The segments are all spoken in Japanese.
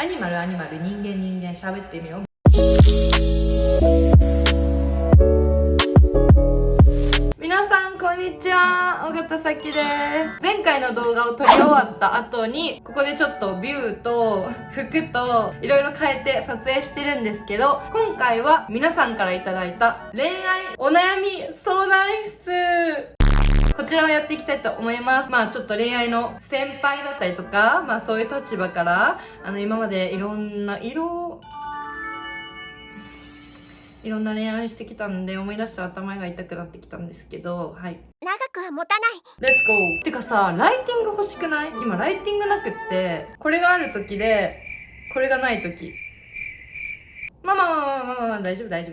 アニマル人間喋ってみよう。皆さんこんにちは、尾形咲です。前回の動画を撮り終わった後にここでちょっとビューと服といろいろ変えて撮影してるんですけど、今回は皆さんからいただいた恋愛お悩み相談室、こちらをやっていきたいと思います。ちょっと恋愛の先輩だったりとか、そういう立場から今までいろんな恋愛してきたんで、思い出したら頭が痛くなってきたんですけど、はい。長くは持たない。レッツゴー。てかさ、ライティング欲しくない？今ライティングなくって、これがある時で、これがない時。大丈夫。はい、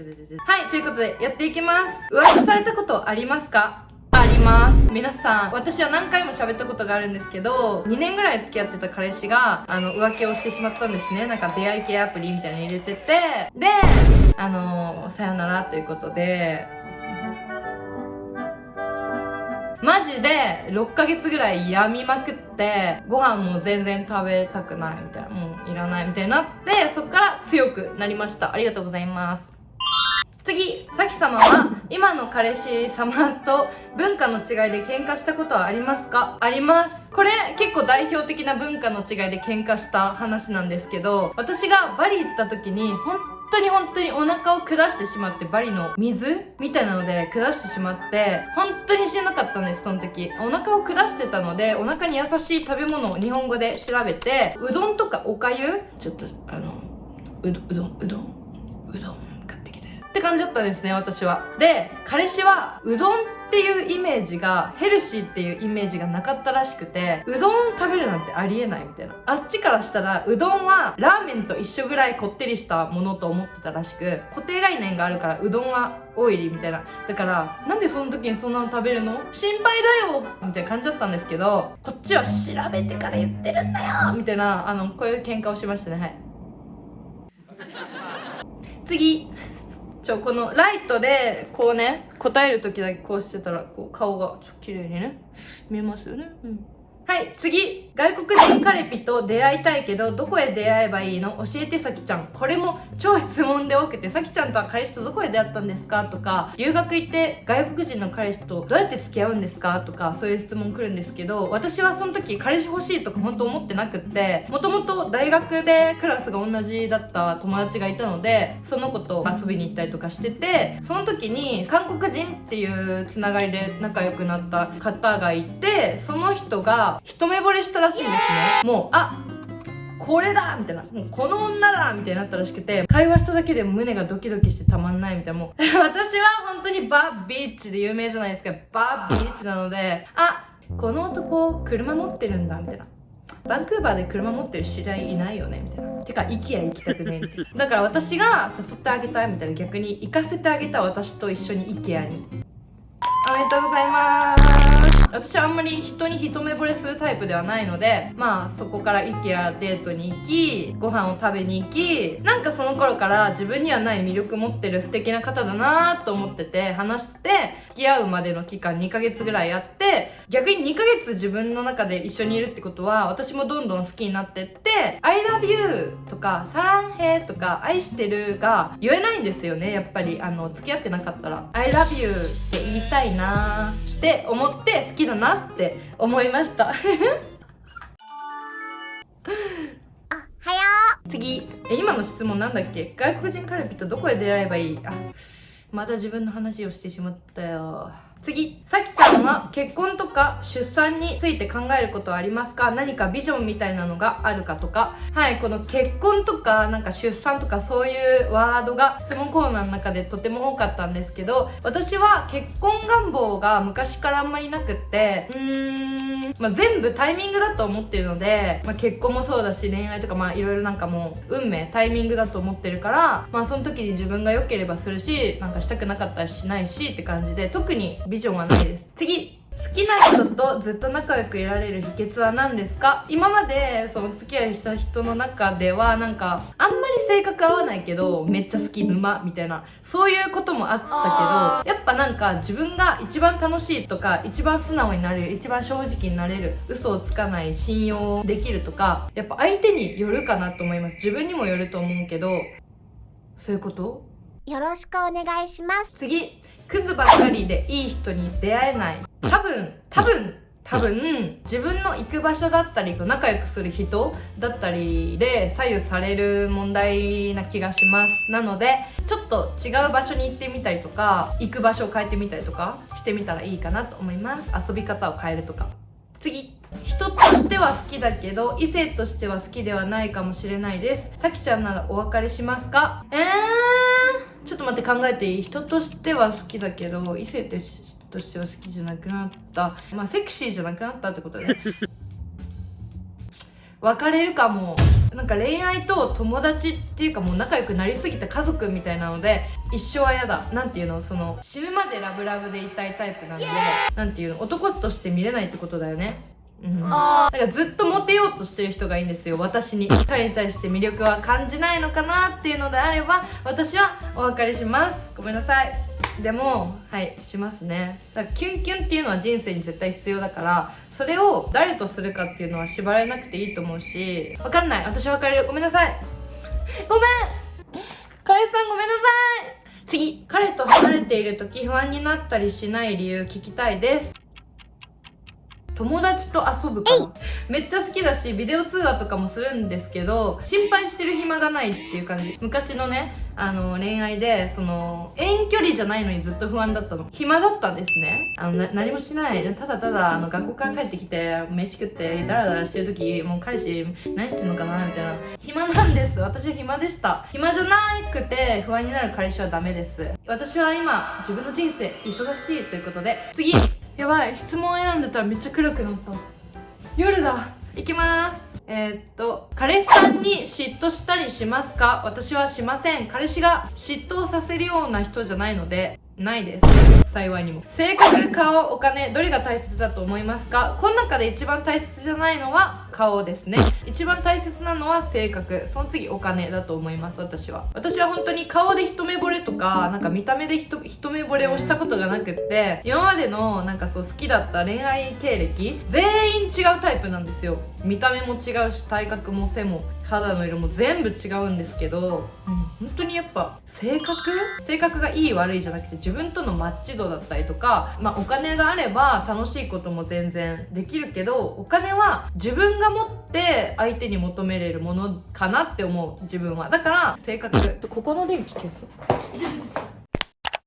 ということでやっていきます。浮気されたことありますか？あります。皆さん、私は何回も喋ったことがあるんですけど、2年ぐらい付き合ってた彼氏が、浮気をしてしまったんですね。なんか出会い系アプリみたいなの入れてて、で、さよならということで、マジで6ヶ月ぐらい病みまくって、ご飯も全然食べたくないみたいな、もういらないみたいになって、そっから強くなりました。ありがとうございます。次、さき様は今の彼氏様と文化の違いで喧嘩したことはありますか？あります。これ結構代表的な文化の違いで喧嘩した話なんですけど、私がバリ行った時に本当にお腹を下してしまって、バリの水みたいなので下してしまって、本当にしんどかったんです。その時お腹を下してたので、お腹に優しい食べ物を日本語で調べて、うどんとかおかゆ、ちょっとうどんって感じだったんですね、私は。で、彼氏はうどんっていうイメージが、ヘルシーっていうイメージがなかったらしくて、うどん食べるなんてありえないみたいな。あっちからしたらうどんはラーメンと一緒ぐらいこってりしたものと思ってたらしく、固定概念があるからうどんはオイリーみたいな。だからなんでその時にそんなの食べるの？心配だよみたいな感じだったんですけど、こっちは調べてから言ってるんだよみたいな、こういう喧嘩をしましたね。はい。次、このライトでこうね、答える時だけこうしてたら、こう顔が綺麗にね見えますよね。はい、次。外国人彼ピと出会いたいけどどこへ出会えばいいの？教えて、さきちゃん。これも超質問で多くて、さきちゃんとは彼氏とどこへ出会ったんですかとか、留学行って外国人の彼氏とどうやって付き合うんですかとか、そういう質問来るんですけど、私はその時彼氏欲しいとか本当思ってなくって、もともと大学でクラスが同じだった友達がいたので、その子と遊びに行ったりとかしてて、その時に韓国人っていうつながりで仲良くなった方がいて、その人が一目惚れしたらしいんですね。もう、これだみたいな、もうこの女だみたいになったらしくて、会話しただけで胸がドキドキしてたまんないみたいな。もう私は本当にバービーチで有名じゃないですか。バービーチなので、この男車持ってるんだみたいな。バンクーバーで車持ってる知り合いいないよねみたいな。てか、IKEA行きたくねみたいな。だから私が誘ってあげたいみたいな。逆に行かせてあげた、私と一緒に IKEA に。おめでとうございます。私はあんまり人に一目惚れするタイプではないので、そこから IKEA デートに行き、ご飯を食べに行き、なんかその頃から自分にはない魅力持ってる素敵な方だなと思ってて、話して付き合うまでの期間2ヶ月ぐらいあって、逆に2ヶ月自分の中で一緒にいるってことは、私もどんどん好きになってって、I love you とかサランヘとか愛してるが言えないんですよね。やっぱり付き合ってなかったら I love you って言いたいなーって思って好きだなって思いましたはよ次、今の質問なんだっけ？外国人彼氏とどこで出会えばいい？また自分の話をしてしまったよ。次、さきちゃんは結婚とか出産について考えることはありますか？何かビジョンみたいなのがあるかとか。はい、この結婚とかなんか出産とかそういうワードが質問コーナーの中でとても多かったんですけど、私は結婚願望が昔からあんまりなくって、全部タイミングだと思ってるので、結婚もそうだし恋愛とかいろいろなんかもう運命、タイミングだと思ってるから、その時に自分が良ければするし、なんかしたくなかったらしないしって感じで、特にビジョンはないです。次、好きな人とずっと仲良くいられる秘訣は何ですか？今までその付き合いした人の中ではなんかあんまり性格合わないけどめっちゃ好き沼みたいな、そういうこともあったけど、やっぱなんか自分が一番楽しいとか、一番素直になれる、一番正直になれる、嘘をつかない、信用できるとか、やっぱ相手によるかなと思います。自分にもよると思うけど、そういうこと？よろしくお願いします。次、クズばっかりでいい人に出会えない。多分自分の行く場所だったり仲良くする人だったりで左右される問題な気がします。なのでちょっと違う場所に行ってみたりとか、行く場所を変えてみたりとかしてみたらいいかなと思います。遊び方を変えるとか。次、人としては好きだけど異性としては好きではないかもしれないです。さきちゃんならお別れしますか？ちょっと待って、考えていい？人としては好きだけど異性としては好きじゃなくなった。まあセクシーじゃなくなったってことね。別れるかも。なんか恋愛と友達っていうかもう仲良くなりすぎた家族みたいなので一生は嫌だ。なんていうの、その死ぬまでラブラブでいたいタイプなんで、なんていうの、男として見れないってことだよね。なんかずっとモテようとしてる人がいいんですよ、私に。彼に対して魅力は感じないのかなっていうのであれば私はお別れします。ごめんなさい。でもはいしますね。だからキュンキュンっていうのは人生に絶対必要だから、それを誰とするかっていうのは縛られなくていいと思うし、わかんない、私は別れる。ごめんなさい。ごめん彼氏さん、ごめんなさい。次、彼と離れている時不安になったりしない理由聞きたいです。友達と遊ぶからめっちゃ好きだし、ビデオ通話とかもするんですけど心配してる暇がないっていう感じ。昔のね恋愛でその遠距離じゃないのにずっと不安だったの。暇だったんですね。何もしない、ただただ学校から帰ってきて飯食ってダラダラしてる時、もう彼氏何してんのかなみたいな。暇なんです。私は暇でした。暇じゃなくて不安になる彼氏はダメです。私は今自分の人生忙しいということで。次、やばい、質問選んでたらめっちゃ暗くなった。夜だ。いきます。彼氏さんに嫉妬したりしますか？私はしません。彼氏が嫉妬させるような人じゃないのでないです。幸いにも。性格、顔、お金、どれが大切だと思いますか？この中で一番大切じゃないのは顔ですね。一番大切なのは性格、その次お金だと思います。私は本当に顔で一目惚れとかなんか見た目で一目惚れをしたことがなくって、今までのなんかそう好きだった恋愛経歴全員違うタイプなんですよ。見た目も違うし、体格も背も肌の色も全部違うんですけど、本当にやっぱ性格がいい悪いじゃなくて自分とのマッチ度だったりとか、お金があれば楽しいことも全然できるけど、お金は自分が持って相手に求めれるものかなって思う、自分は。だから性格。ここの電気消そう。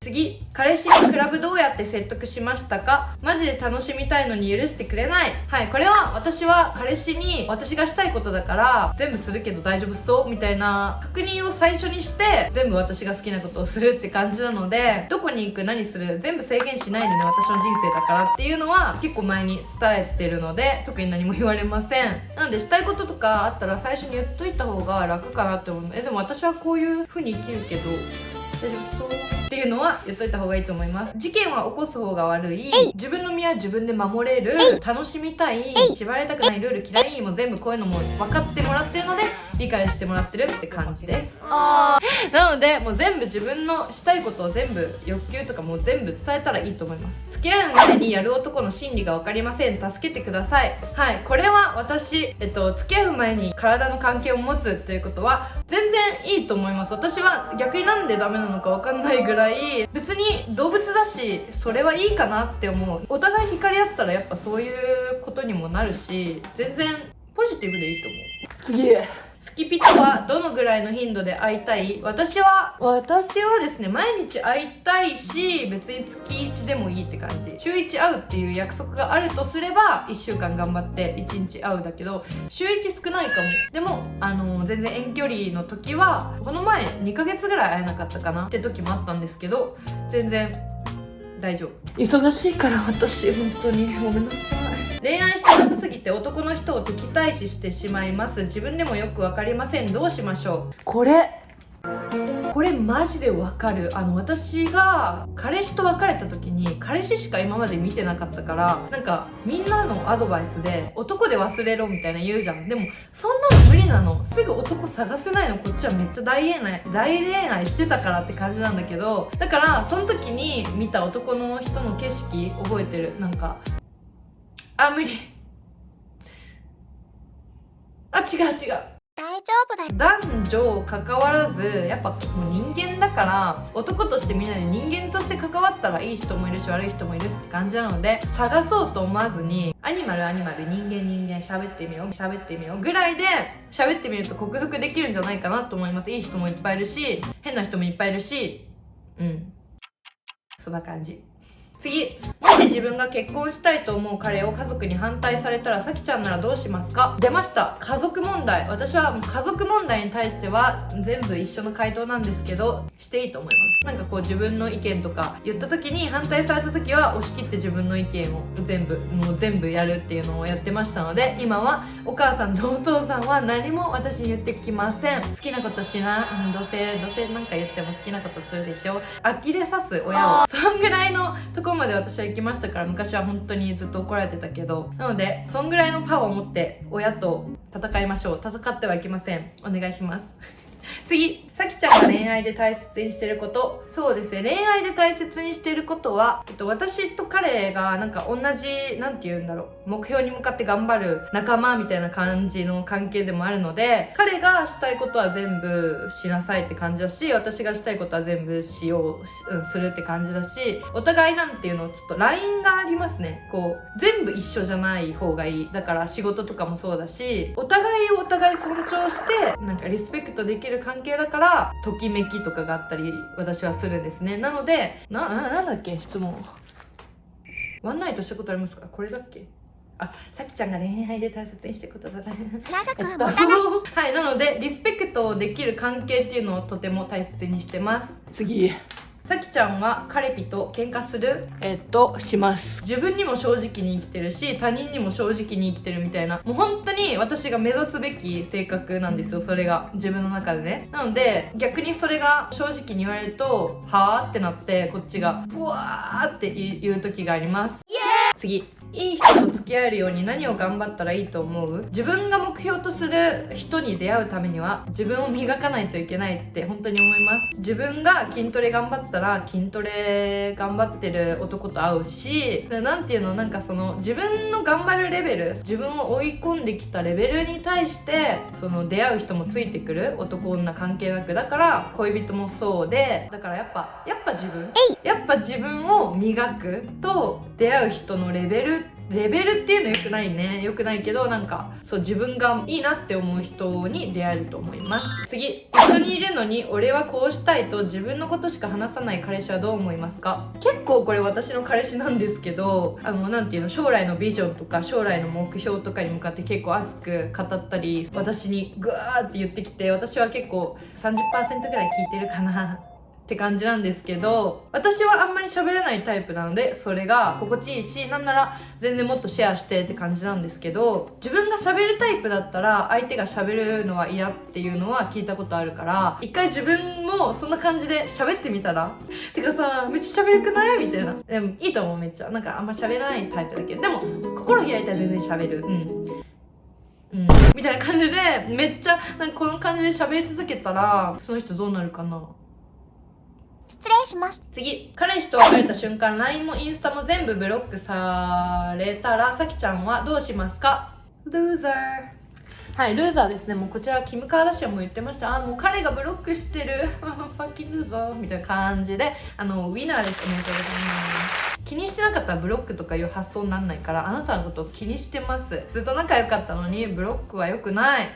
次、彼氏にクラブどうやって説得しましたか？マジで楽しみたいのに許してくれない。はい、これは私は彼氏に私がしたいことだから全部するけど大丈夫そうみたいな確認を最初にして全部私が好きなことをするって感じなので、どこに行く何する全部制限しないでね、私の人生だからっていうのは結構前に伝えてるので特に何も言われません。なのでしたいこととかあったら最初に言っといた方が楽かなって思います。でも私はこういう風に生きるけど大丈夫そうっていうのは言っといた方がいいと思います。事件は起こす方が悪い、自分の身は自分で守れる、楽しみたい、縛られたくない、ルール嫌い、もう全部こういうのも分かってもらってるので理解してもらってるって感じです。なのでもう全部自分のしたいことを全部欲求とかもう全部伝えたらいいと思います。付き合う前にやる男の心理が分かりません。助けてください。はい、これは私、付き合う前に体の関係を持つっていうことは全然いいと思います。私は逆になんでダメなのか分かんないぐらい、別に動物だしそれはいいかなって思う。お互い惹かれ合ったらやっぱそういうことにもなるし、全然ポジティブでいいと思う。次、スキピとはどのぐらいの頻度で会いたい？私はですね、毎日会いたいし別に月1でもいいって感じ。週1会うっていう約束があるとすれば1週間頑張って1日会うだけど、週1少ないかも。でも全然遠距離の時はこの前2ヶ月ぐらい会えなかったかなって時もあったんですけど全然大丈夫。忙しいから私本当にごめんなさい。恋愛してなさすぎて男の人を敵対視してしまいます。自分でもよく分かりません。どうしましょう？これこれマジでわかる。私が彼氏と別れた時に彼氏しか今まで見てなかったから、なんかみんなのアドバイスで男で忘れろみたいな言うじゃん。でもそんなの無理なの。すぐ男探せないの。こっちはめっちゃ大恋愛してたからって感じなんだけど、だからその時に見た男の人の景色覚えてる。なんか無理。違う。大丈夫だよ。男女関わらずやっぱもう人間だから、男としてみんなで人間として関わったらいい人もいるし悪い人もいるって感じなので、探そうと思わずにアニマル人間喋ってみようぐらいで喋ってみると克服できるんじゃないかなと思います。いい人もいっぱいいるし変な人もいっぱいいるし、そんな感じ。次、もし自分が結婚したいと思う彼を家族に反対されたら、さきちゃんならどうしますか？出ました、家族問題。私はもう家族問題に対しては全部一緒の回答なんですけど、していいと思います。なんかこう自分の意見とか言った時に反対された時は押し切って自分の意見を全部やるっていうのをやってましたので、今はお母さんとお父さんは何も私に言ってきません。好きなことしな、どうせなんか言っても好きなことするでしょ。呆れさす親を、そんぐらいのところまで私は行きましたから。昔は本当にずっと怒られてたけど、なのでそんぐらいのパワーを持って親と戦いましょう。戦ってはいけません。お願いします。次、さきちゃんが恋愛で大切にしてること。そうですね、恋愛で大切にしてることは、私と彼がなんか同じ、なんて言うんだろう、目標に向かって頑張る仲間みたいな感じの関係でもあるので、彼がしたいことは全部しなさいって感じだし、私がしたいことは全部するって感じだし、お互いなんていうの、ちょっとラインがありますね。こう、全部一緒じゃない方がいい。だから仕事とかもそうだし、お互いをお互い尊重して、なんかリスペクトできる関係だから、ときめきとかがあったり私はするんですね。なのでなんだっけ質問、ワンナイトしたことありますか？これだっけ？さきちゃんが恋愛で大切にしてることだね。長くは持たない。はい、なのでリスペクトできる関係っていうのをとても大切にしてます。次、さきちゃんは彼ピと喧嘩する？します。自分にも正直に生きてるし、他人にも正直に生きてるみたいな、もう本当に私が目指すべき性格なんですよ、それが自分の中でね。なので逆にそれが正直に言われるとはぁってなって、こっちがブワーって言う時があります。次、いい人と付き合えるように何を頑張ったらいいと思う？自分が目標とする人に出会うためには自分を磨かないといけないって本当に思います。自分が筋トレ頑張ったら筋トレ頑張ってる男と会うし、なんていうの、なんかその自分の頑張るレベル、自分を追い込んできたレベルに対してその出会う人もついてくる。男女関係なく。だから恋人もそうで、だからやっぱ自分を磨くと出会う人のレベルっていうの良くないね。良くないけど、なんかそう、自分がいいなって思う人に出会えると思います。次、一緒にいるのに俺はこうしたいと自分のことしか話さない彼氏はどう思いますか？結構これ私の彼氏なんですけど、なんていうの、将来のビジョンとか将来の目標とかに向かって結構熱く語ったり、私にグワーって言ってきて、私は結構 30% ぐらい聞いてるかなって感じなんですけど、私はあんまり喋らないタイプなのでそれが心地いいし、なんなら全然もっとシェアしてって感じなんですけど、自分が喋るタイプだったら相手が喋るのは嫌っていうのは聞いたことあるから、一回自分もそんな感じで喋ってみたら、てかさ、めっちゃ喋るくないみたいな。でもいいと思う。めっちゃなんかあんま喋らないタイプだけど、でも心開いたら全然喋る。みたいな感じで、めっちゃなんかこの感じで喋り続けたらその人どうなるかな。失礼します。次、彼氏と別れた瞬間 LINE もインスタも全部ブロックされたらさきちゃんはどうしますか？ルーザー。はい、ルーザーですね。もうこちらキム・カーダシアンも言ってました。もう彼がブロックしてるファッキンルーザーみたいな感じで、ウィナーです。おめでとうございます。気にしてなかったらブロックとかいう発想にならないから、あなたのことを気にしてます。ずっと仲良かったのにブロックは良くない。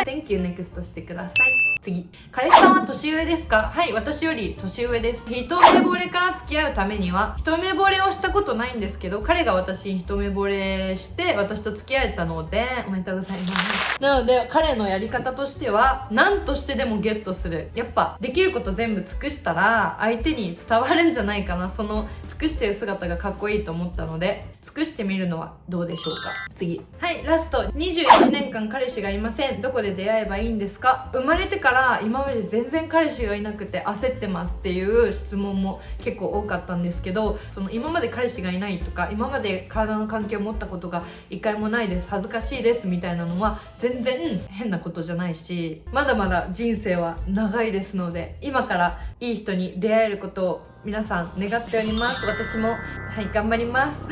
Thank you、 NEXT してください。次、彼氏さんは年上ですか？はい、私より年上です。一目惚れから付き合うためには、一目惚れをしたことないんですけど、彼が私に一目惚れして私と付き合えたのでおめでとうございます。なので彼のやり方としては、何としてでもゲットする。やっぱできること全部尽くしたら相手に伝わるんじゃないかな。その尽くしてる姿がかっこいいと思ったので、尽くしてみるのはどうでしょうか。次、はい、ラスト。21年間彼氏がいません。どこでで出会えばいいんですか？生まれてから今まで全然彼氏がいなくて焦ってますっていう質問も結構多かったんですけど、その今まで彼氏がいないとか今まで体の関係を持ったことが一回もないです、恥ずかしいですみたいなのは全然変なことじゃないし、まだまだ人生は長いですので、今からいい人に出会えることを皆さん願っております。私も頑張ります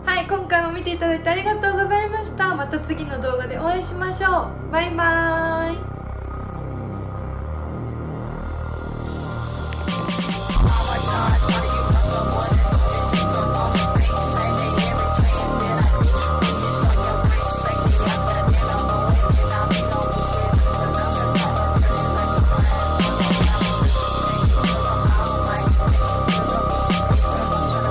はい、今回も見ていただいてありがとうございました。また次の動画でお会いしましょう。バイバーイ。